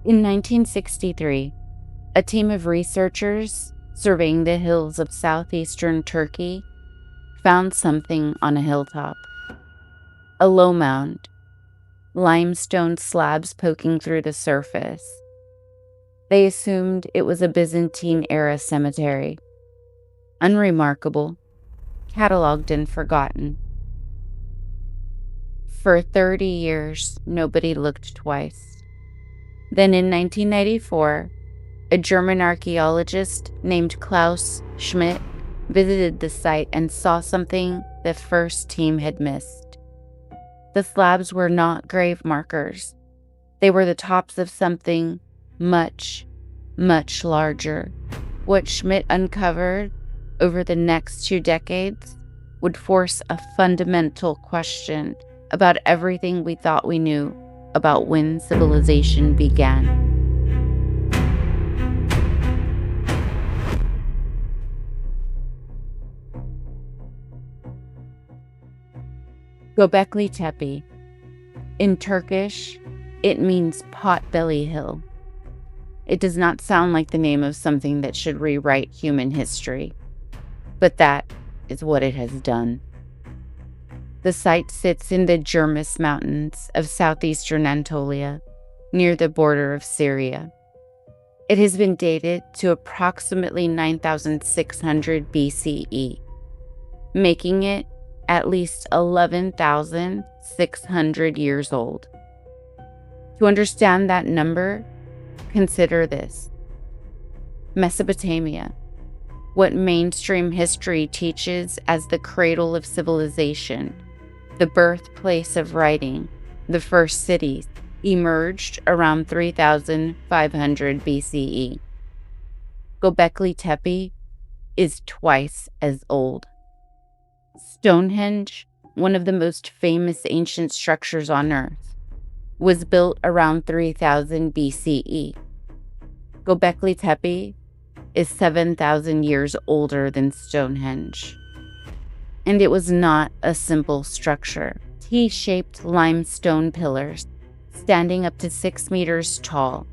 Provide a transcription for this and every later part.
In 1963, a team of researchers surveying the hills of southeastern Turkey found something on a hilltop. A low mound, limestone slabs poking through the surface. They assumed it was a Byzantine-era cemetery. Unremarkable, catalogued and forgotten. For 30 years, nobody looked twice. Then in 1994, a German archaeologist named Klaus Schmidt visited the site and saw something the first team had missed. The slabs were not grave markers. They were the tops of something much, much larger. What Schmidt uncovered over the next 2 decades would force a fundamental question about everything we thought we knew about when civilization began. Göbekli Tepe. In Turkish, it means pot-belly hill. It does not sound like the name of something that should rewrite human history, but that is what it has done. The site sits in the Germuş mountains of southeastern Anatolia, near the border of Syria. It has been dated to approximately 9,600 BCE, making it at least 11,600 years old. To understand that number, consider this. Mesopotamia, what mainstream history teaches as the cradle of civilization, the birthplace of writing, the first cities, emerged around 3,500 BCE. Göbekli Tepe is twice as old. Stonehenge, one of the most famous ancient structures on Earth, was built around 3000 BCE. Göbekli Tepe is 7,000 years older than Stonehenge. And it was not a simple structure. T-shaped limestone pillars, standing up to 6 meters tall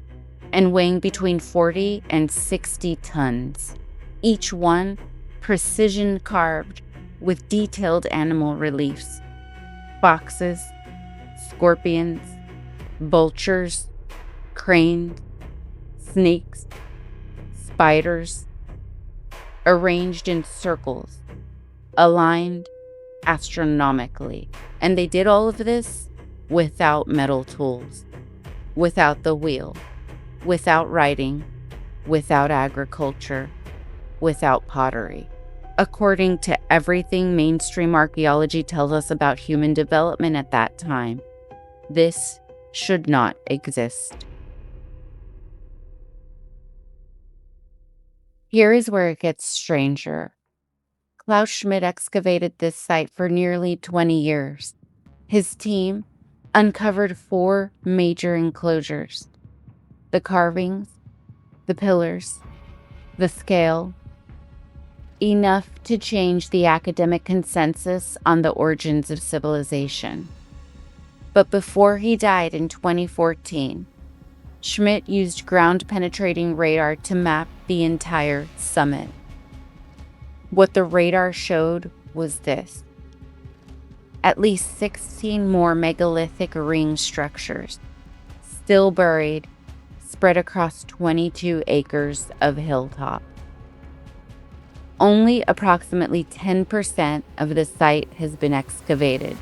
and weighing between 40 and 60 tons. Each one precision carved with detailed animal reliefs. Foxes, scorpions, vultures, cranes, snakes, spiders, arranged in circles, aligned astronomically. And they did all of this without metal tools, without the wheel, without writing, without agriculture, without pottery. According to everything mainstream archaeology tells us about human development at that time, this should not exist. Here is where it gets stranger. Klaus Schmidt excavated this site for nearly 20 years. His team uncovered 4 major enclosures: the carvings, the pillars, the scale, enough to change the academic consensus on the origins of civilization. But before he died in 2014, Schmidt used ground-penetrating radar to map the entire summit. What the radar showed was this: at least 16 more megalithic ring structures, still buried, spread across 22 acres of hilltop. Only approximately 10% of the site has been excavated.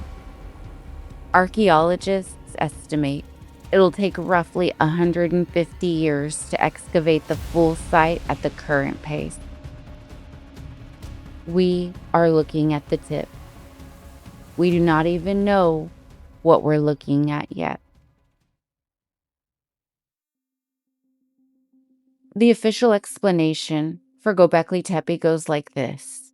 Archaeologists estimate it'll take roughly 150 years to excavate the full site at the current pace. We are looking at the tip. We do not even know what we're looking at yet. The official explanation for Göbekli Tepe goes like this.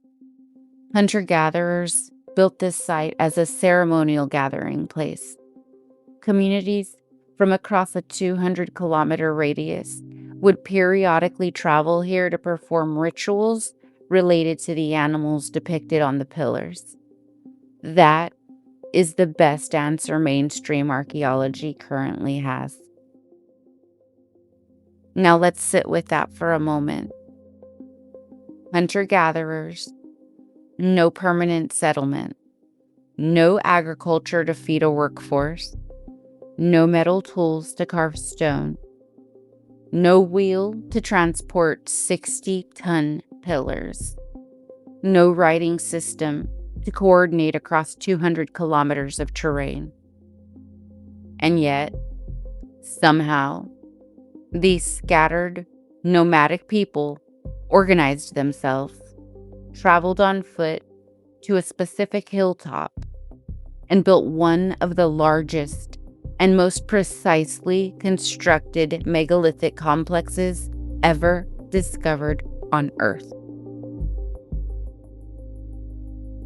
Hunter-gatherers built this site as a ceremonial gathering place. Communities from across a 200-kilometer radius would periodically travel here to perform rituals related to the animals depicted on the pillars. That is the best answer mainstream archaeology currently has. Now let's sit with that for a moment. Hunter-gatherers, no permanent settlement, no agriculture to feed a workforce, no metal tools to carve stone, no wheel to transport 60-ton pillars, no writing system to coordinate across 200 kilometers of terrain. And yet, somehow, these scattered, nomadic people organized themselves, traveled on foot to a specific hilltop, and built one of the largest and most precisely constructed megalithic complexes ever discovered on Earth.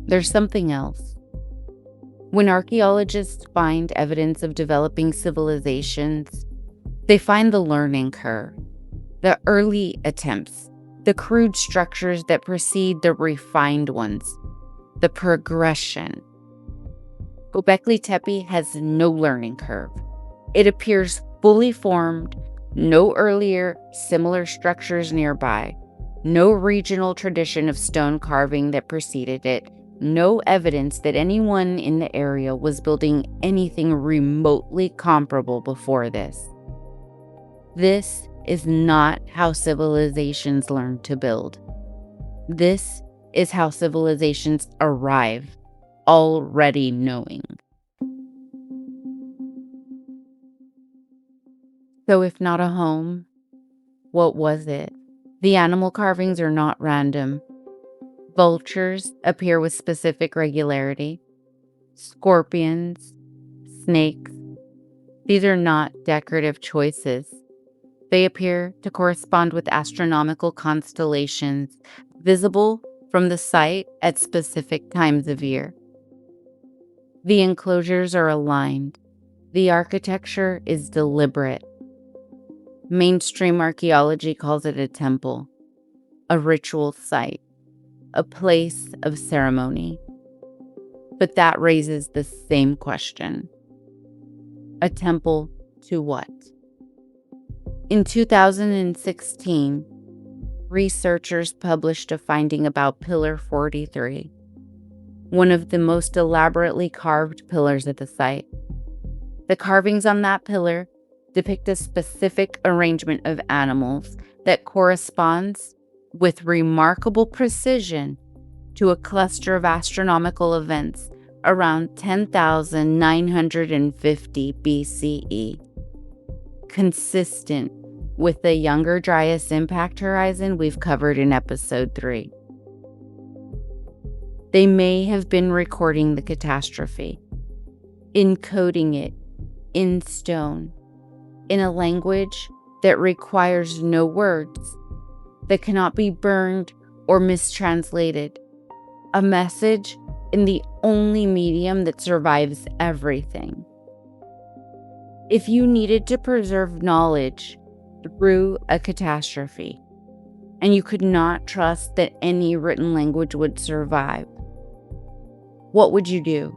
There's something else. When archaeologists find evidence of developing civilizations, they find the learning curve, the early attempts, the crude structures that precede the refined ones, the progression. Göbekli Tepe has no learning curve. It appears fully formed, no earlier similar structures nearby, no regional tradition of stone carving that preceded it, no evidence that anyone in the area was building anything remotely comparable before this. This is not how civilizations learn to build. This is how civilizations arrive, already knowing. So if not a home, what was it? The animal carvings are not random. Vultures appear with specific regularity. Scorpions, snakes. These are not decorative choices. They appear to correspond with astronomical constellations visible from the site at specific times of year. The enclosures are aligned. The architecture is deliberate. Mainstream archaeology calls it a temple, a ritual site, a place of ceremony. But that raises the same question. A temple to what? In 2016, researchers published a finding about Pillar 43, one of the most elaborately carved pillars at the site. The carvings on that pillar depict a specific arrangement of animals that corresponds with remarkable precision to a cluster of astronomical events around 10,950 BCE, consistent with the Younger Dryas impact horizon we've covered in episode 3. They may have been recording the catastrophe, encoding it in stone, in a language that requires no words, that cannot be burned or mistranslated, a message in the only medium that survives everything. If you needed to preserve knowledge through a catastrophe, and you could not trust that any written language would survive, what would you do?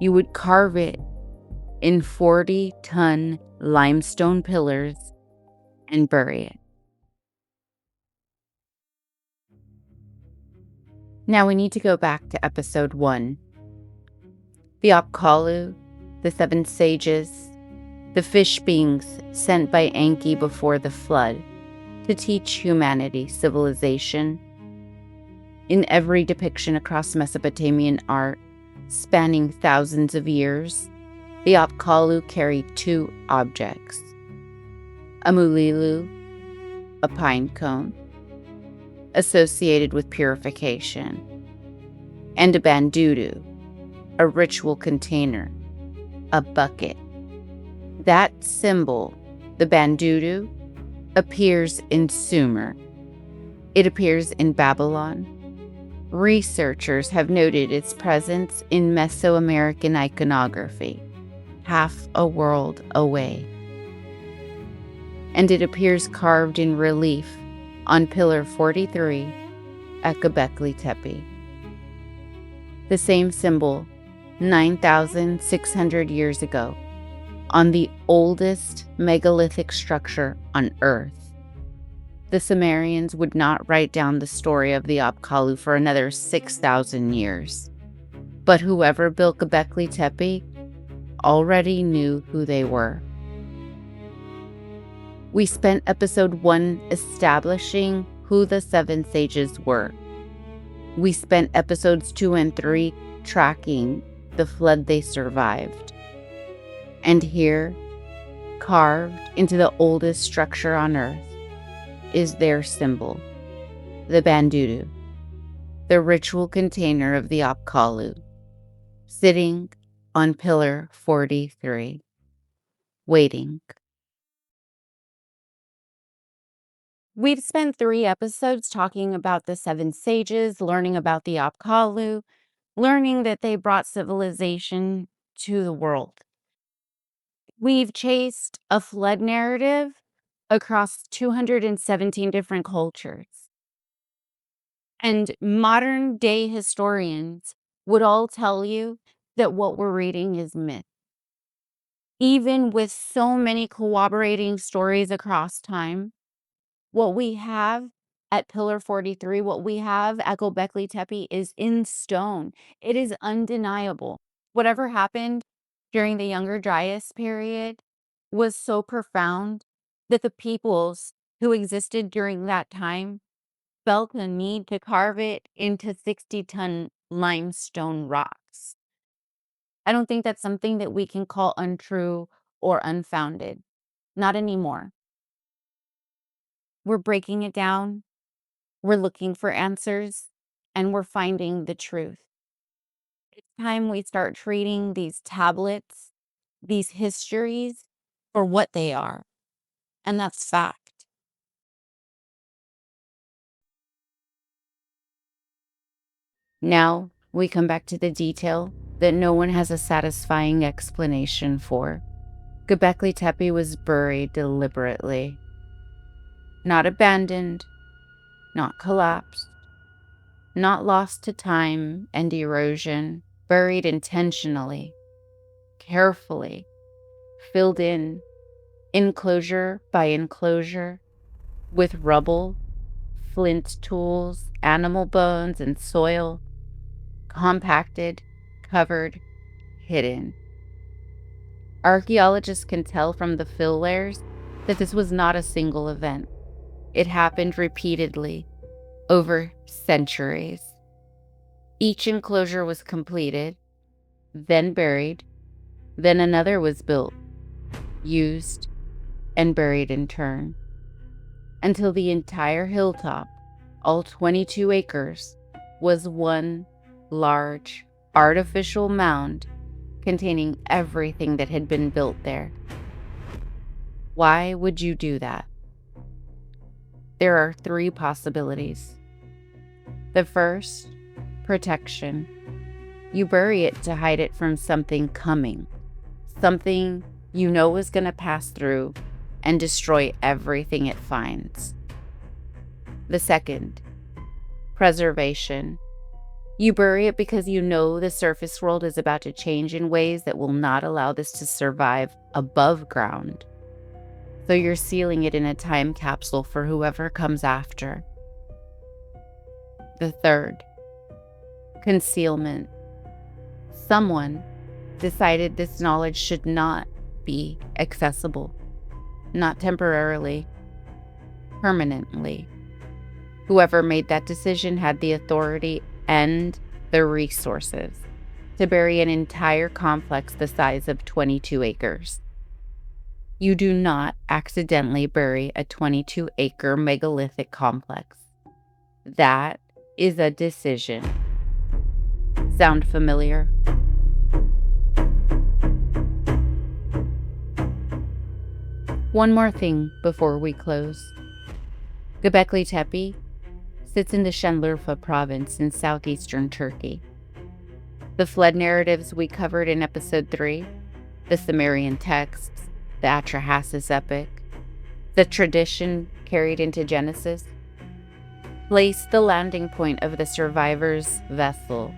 You would carve it in 40-ton limestone pillars and bury it. Now we need to go back to episode 1. The Apkallu, the 7 sages, the fish beings sent by Enki before the flood to teach humanity civilization. In every depiction across Mesopotamian art, spanning thousands of years, the Apkallu carry 2 objects: a mulilu, a pine cone, associated with purification, and a bandudu, a ritual container, a bucket. That symbol, the bandudu, appears in Sumer. It appears in Babylon. Researchers have noted its presence in Mesoamerican iconography, half a world away. And it appears carved in relief on Pillar 43 at Göbekli Tepe. The same symbol, 9,600 years ago, on the oldest megalithic structure on Earth. The Sumerians would not write down the story of the Apkallu for another 6,000 years. But whoever built Göbekli Tepe already knew who they were. We spent episode 1 establishing who the 7 sages were. We spent episodes 2 and 3 tracking the flood they survived. And here, carved into the oldest structure on Earth, is their symbol, the bandudu, the ritual container of the Apkallu, sitting on pillar 43, waiting. We've spent 3 episodes talking about the 7 sages, learning about the Apkallu, learning that they brought civilization to the world. We've chased a flood narrative across 217 different cultures. And modern day historians would all tell you that what we're reading is myth. Even with so many corroborating stories across time, what we have at Pillar 43, what we have at Göbekli Tepe is in stone. It is undeniable. Whatever happened during the Younger Dryas period was so profound that the peoples who existed during that time felt the need to carve it into 60-ton limestone rocks. I don't think that's something that we can call untrue or unfounded. Not anymore. We're breaking it down, we're looking for answers, and we're finding the truth. It's time we start treating these tablets, these histories, for what they are. And that's fact. Now we come back to the detail that no one has a satisfying explanation for. Göbekli Tepe was buried deliberately. Not abandoned, not collapsed, not lost to time and erosion, buried intentionally, carefully, filled in, enclosure by enclosure, with rubble, flint tools, animal bones, and soil, compacted, covered, hidden. Archaeologists can tell from the fill layers that this was not a single event. It happened repeatedly, over centuries. Each enclosure was completed, then buried, then another was built, used, and buried in turn, until the entire hilltop, all 22 acres, was one large, artificial mound containing everything that had been built there. Why would you do that? There are 3 possibilities. The first, protection. You bury it to hide it from something coming, something you know is going to pass through and destroy everything it finds. The second, preservation. You bury it because you know the surface world is about to change in ways that will not allow this to survive above ground. So you're sealing it in a time capsule for whoever comes after. The third, concealment. Someone decided this knowledge should not be accessible, not temporarily, permanently. Whoever made that decision had the authority and the resources to bury an entire complex the size of 22 acres. You do not accidentally bury a 22-acre megalithic complex. That is a decision. Sound familiar? One more thing before we close. Göbekli Tepe sits in the Şanlıurfa province in southeastern Turkey. The flood narratives we covered in episode 3, the Sumerian texts, the Atrahasis epic, the tradition carried into Genesis, place the landing point of the survivor's vessel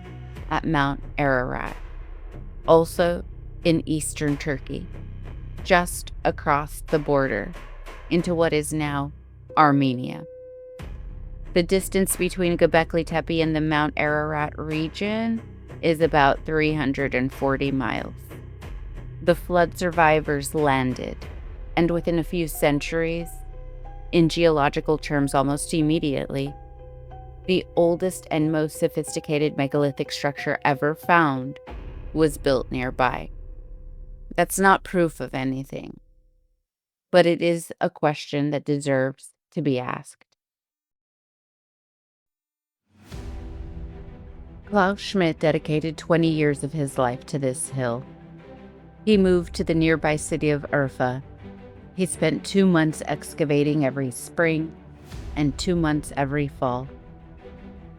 at Mount Ararat, also in eastern Turkey. just across the border into what is now Armenia. The distance between Göbekli Tepe and the Mount Ararat region is about 340 miles. The flood survivors landed, and within a few centuries, in geological terms almost immediately, the oldest and most sophisticated megalithic structure ever found was built nearby. That's not proof of anything, but it is a question that deserves to be asked. Klaus Schmidt dedicated 20 years of his life to this hill. He moved to the nearby city of Urfa. He spent 2 months excavating every spring and 2 months every fall.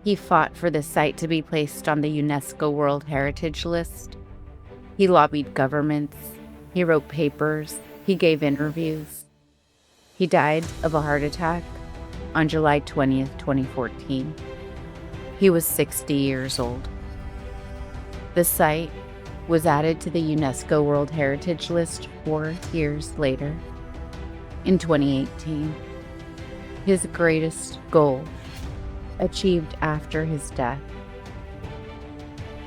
He fought for the site to be placed on the UNESCO World Heritage List. He lobbied governments. He wrote papers. He gave interviews. He died of a heart attack on July 20th, 2014. He was 60 years old. The site was added to the UNESCO World Heritage List 4 years later, in 2018. His greatest goal, achieved after his death.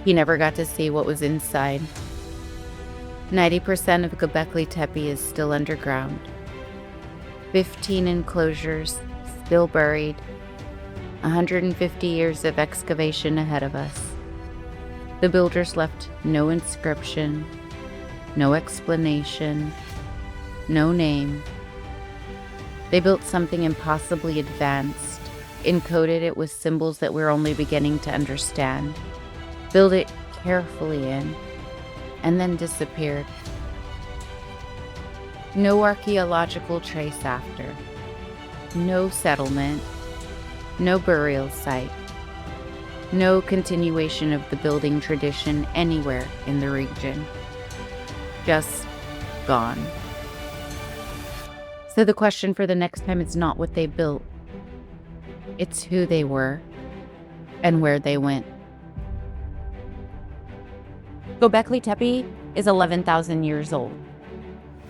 He never got to see what was inside. 90% of Göbekli Tepe is still underground. 15 enclosures still buried. 150 years of excavation ahead of us. The builders left no inscription, no explanation, no name. They built something impossibly advanced, encoded it with symbols that we're only beginning to understand, built it carefully in, and then disappeared. No archaeological trace after, no settlement, no burial site, no continuation of the building tradition anywhere in the region. Just gone. So the question for the next time is not what they built, it's who they were and where they went. Göbekli Tepe is 11,000 years old.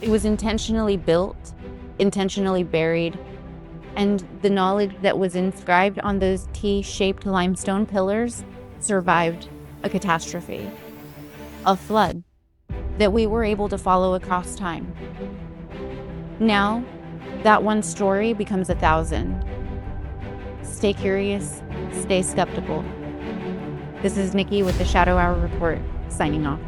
It was intentionally built, intentionally buried, and the knowledge that was inscribed on those T-shaped limestone pillars survived a catastrophe, a flood that we were able to follow across time. Now, that one story becomes 1,000. Stay curious, stay skeptical. This is Nikki with the Shadow Hour Report, signing off.